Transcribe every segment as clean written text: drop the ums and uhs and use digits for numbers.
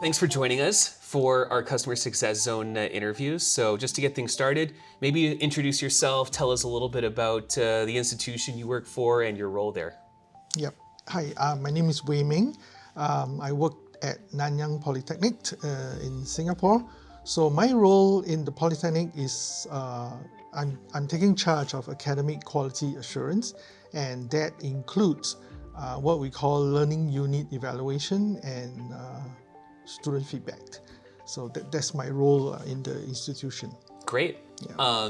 Thanks for joining us for our Customer Success Zone interviews. So just to get things started, maybe introduce yourself, tell us a little bit about the institution you work for and your role there. Yep. Hi, my name is Wei Meng. I work at Nanyang Polytechnic in Singapore. So my role in the Polytechnic is I'm taking charge of academic quality assurance, and that includes what we call learning unit evaluation and student feedback. So that's my role in the institution. Great. Yeah.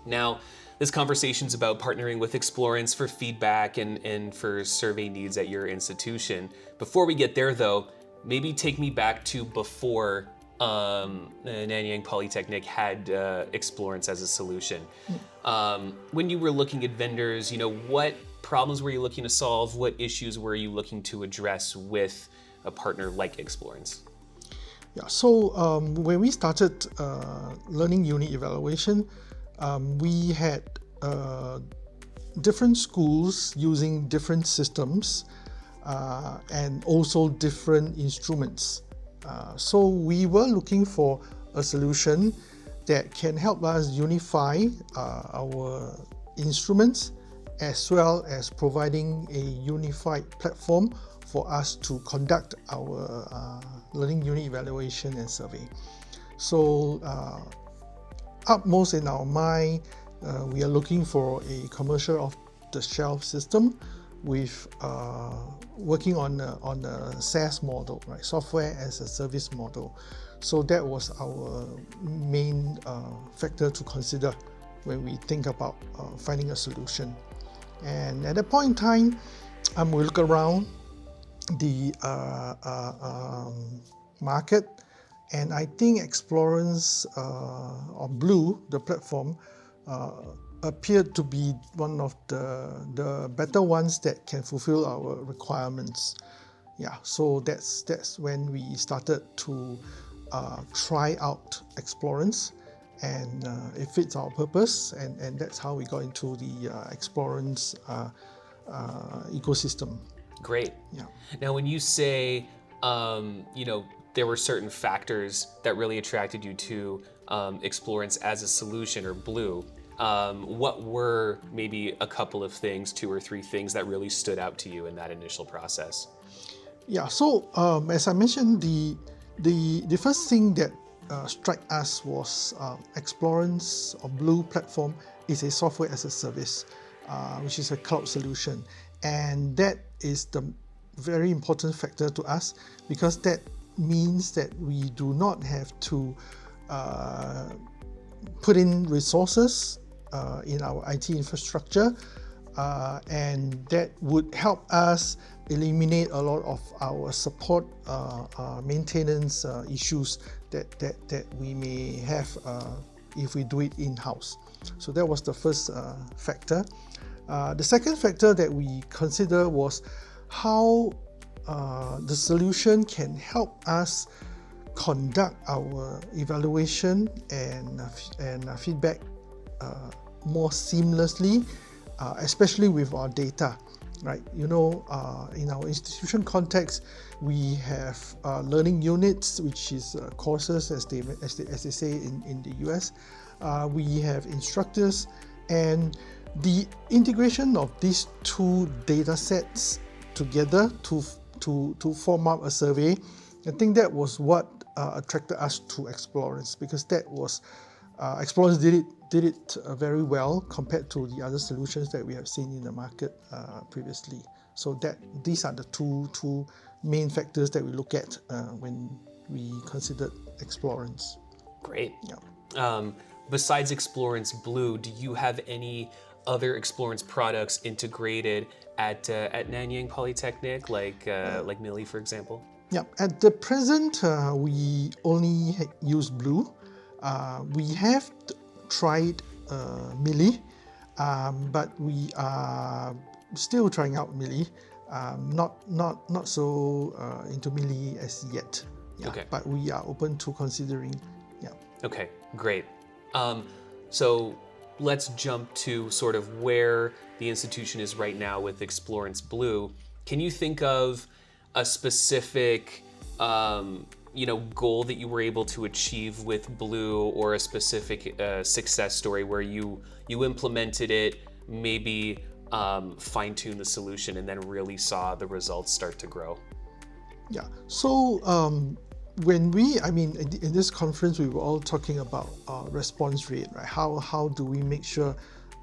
Now, this conversation's about partnering with Explorance for feedback and for survey needs at your institution. Before we get there, though, maybe take me back to before Nanyang Polytechnic had Explorance as a solution. When you were looking at vendors, what problems were you looking to solve? What issues were you looking to address with a partner like Explorance? Yeah, so when we started learning unit evaluation, we had different schools using different systems and also different instruments. So we were looking for a solution that can help us unify our instruments as well as providing a unified platform for us to conduct our learning unit evaluation and survey. So upmost in our mind, we are looking for a commercial off-the-shelf system with working on a SaaS model, right? Software as a service model. So that was our main factor to consider when we think about finding a solution. And at that point in time, we look around the market, and I think Explorance or Blue, the platform, appeared to be one of the better ones that can fulfill our requirements. Yeah, so that's when we started to try out Explorance, and it fits our purpose, and that's how we got into the Explorance ecosystem. Great. Yeah. Now, when you say, there were certain factors that really attracted you to Explorance as a solution, or Blue, what were maybe a couple of things, 2 or 3 things that really stood out to you in that initial process? Yeah. So as I mentioned, the first thing that struck us was Explorance or Blue platform is a software as a service, which is a cloud solution. And that is the very important factor to us, because that means that we do not have to put in resources in our IT infrastructure, and that would help us eliminate a lot of our support maintenance issues that we may have if we do it in-house. So that was the first factor. The second factor that we consider was how the solution can help us conduct our evaluation and feedback more seamlessly, especially with our data, right? In our institution context, we have learning units, which is courses, as they say in the US. We have instructors, and the integration of these 2 data sets together to form up a survey, I think that was what attracted us to Explorance, because that was Explorance did it very well compared to the other solutions that we have seen in the market previously. So these are the two main factors that we look at when we considered Explorance. Great. Yeah. Besides Explorance Blue, do you have any other Explorance products integrated at Nanyang Polytechnic, like Millie, for example? Yeah, at the present, we only use Blue. We have tried Millie, but we are still trying out Millie. Not so into Millie as yet. Yeah, okay. But we are open to considering. Yeah. Okay, great. So let's jump to sort of where the institution is right now with Explorance Blue. Can you think of a specific goal that you were able to achieve with Blue, or a specific success story where you implemented it, maybe fine-tuned the solution, and then really saw the results start to grow? Yeah. So in this conference, we were all talking about response rate, right? How do we make sure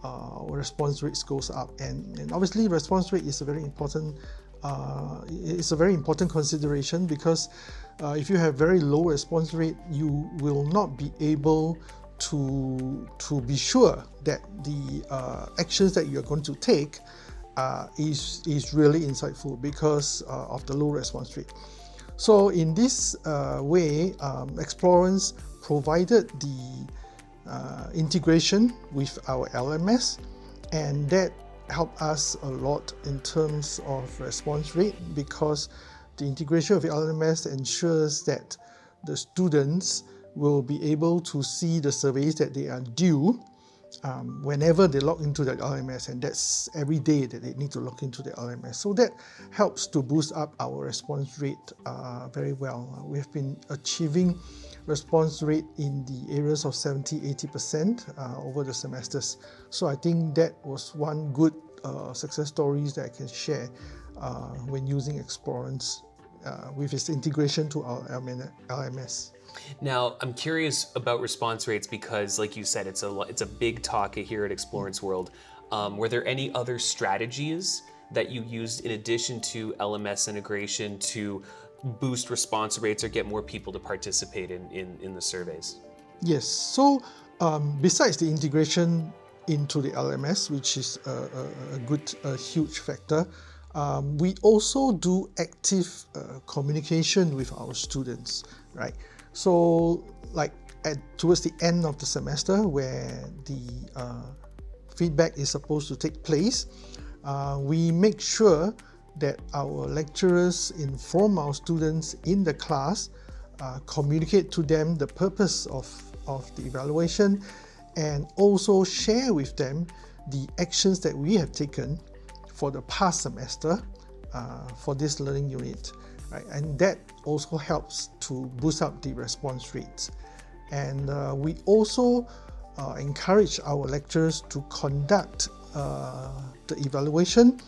our response rates goes up? And obviously, response rate is a very important consideration, because if you have very low response rate, you will not be able to be sure that the actions that you're going to take is really insightful because of the low response rate. So in this way, Explorance provided the integration with our LMS, and that helped us a lot in terms of response rate, because the integration of the LMS ensures that the students will be able to see the surveys that they are due whenever they log into the LMS, and that's every day that they need to log into the LMS. So that helps to boost up our response rate very well. We've been achieving response rate in the areas of 70-80% over the semesters. So I think that was one good success stories that I can share when using Explorance with its integration to our LMS. Now, I'm curious about response rates because, like you said, it's a big talk here at Explorance World. Were there any other strategies that you used in addition to LMS integration to boost response rates or get more people to participate in the surveys? Yes. So besides the integration into the LMS, which is a huge factor, we also do active communication with our students, right? So like towards the end of the semester, where the feedback is supposed to take place, we make sure that our lecturers inform our students in the class, communicate to them the purpose of the evaluation, and also share with them the actions that we have taken for the past semester for this learning unit, right? And that also helps to boost up the response rates. And we also encourage our lecturers to conduct the evaluation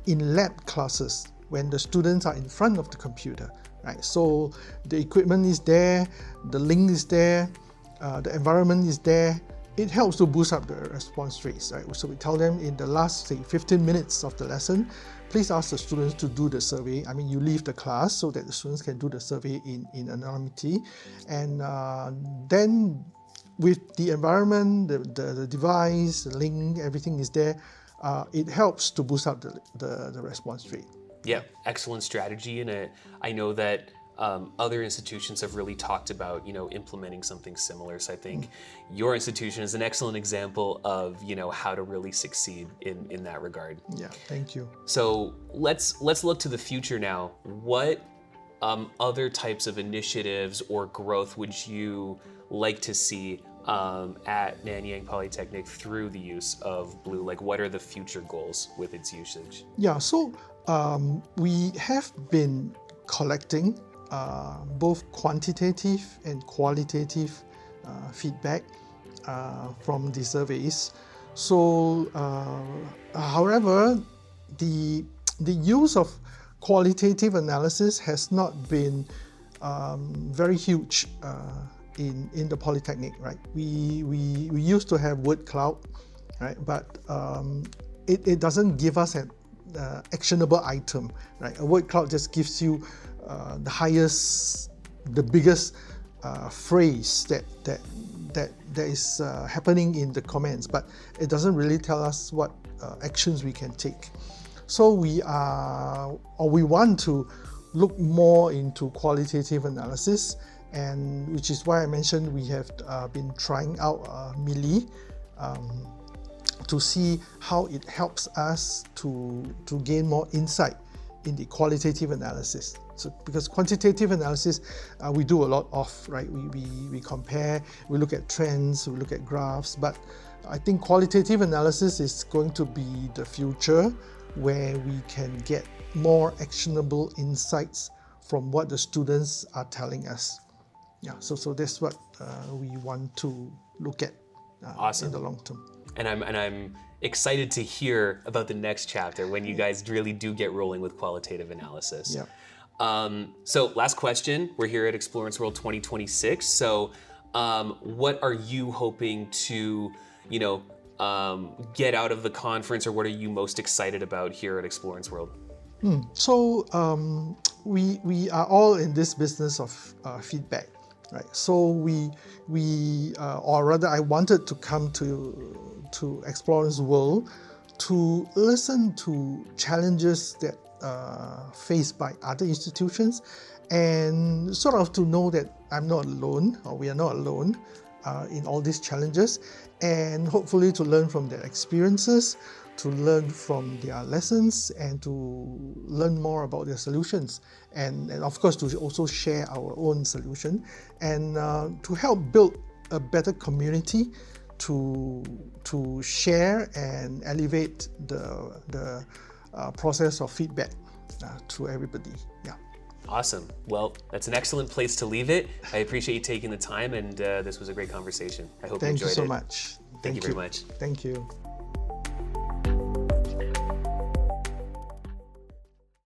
in lab classes when the students are in front of the computer, right? So the equipment is there, the link is there, the environment is there. It helps to boost up the response rates, right? So we tell them in the last, say, 15 minutes of the lesson, please ask the students to do the survey. I mean, you leave the class so that the students can do the survey in anonymity. And then with the environment, the device, the link, everything is there, it helps to boost up the response rate. Yeah, excellent strategy. And I know that other institutions have really talked about, implementing something similar. So I think your institution is an excellent example of, how to really succeed in that regard. Yeah, thank you. So let's look to the future now. What other types of initiatives or growth would you like to see at Nanyang Polytechnic through the use of Blue? Like, what are the future goals with its usage? Yeah, so we have been collecting both quantitative and qualitative feedback from the surveys. So, however, the use of qualitative analysis has not been very huge in the Polytechnic, right? We used to have word cloud, right? But it doesn't give us an actionable item, right? A word cloud just gives you the biggest phrase that is happening in the comments, but it doesn't really tell us what actions we can take. So we want to look more into qualitative analysis, and which is why I mentioned we have been trying out Mealy to see how it helps us to gain more insight in the qualitative analysis. So because quantitative analysis we do a lot of, right? We compare, we look at trends, we look at graphs, but I think qualitative analysis is going to be the future, where we can get more actionable insights from what the students are telling us. Yeah, so that's what we want to look at Awesome. in the long term. And I'm excited to hear about the next chapter when you guys really do get rolling with qualitative analysis. Yeah. So last question, we're here at Explorance World 2026. So what are you hoping to, get out of the conference, or what are you most excited about here at Explorance World? So we are all in this business of feedback, right? So or rather, I wanted to come to Explorance World to listen to challenges that faced by other institutions, and sort of to know that I'm not alone, or we are not alone in all these challenges, and hopefully to learn from their experiences, to learn from their lessons, and to learn more about their solutions, and of course to also share our own solution, and to help build a better community to share and elevate the process of feedback to everybody. Yeah. Awesome. Well, that's an excellent place to leave it. I appreciate you taking the time, and this was a great conversation. I hope you enjoyed it. Thank you so much. Thank you very much. Thank you.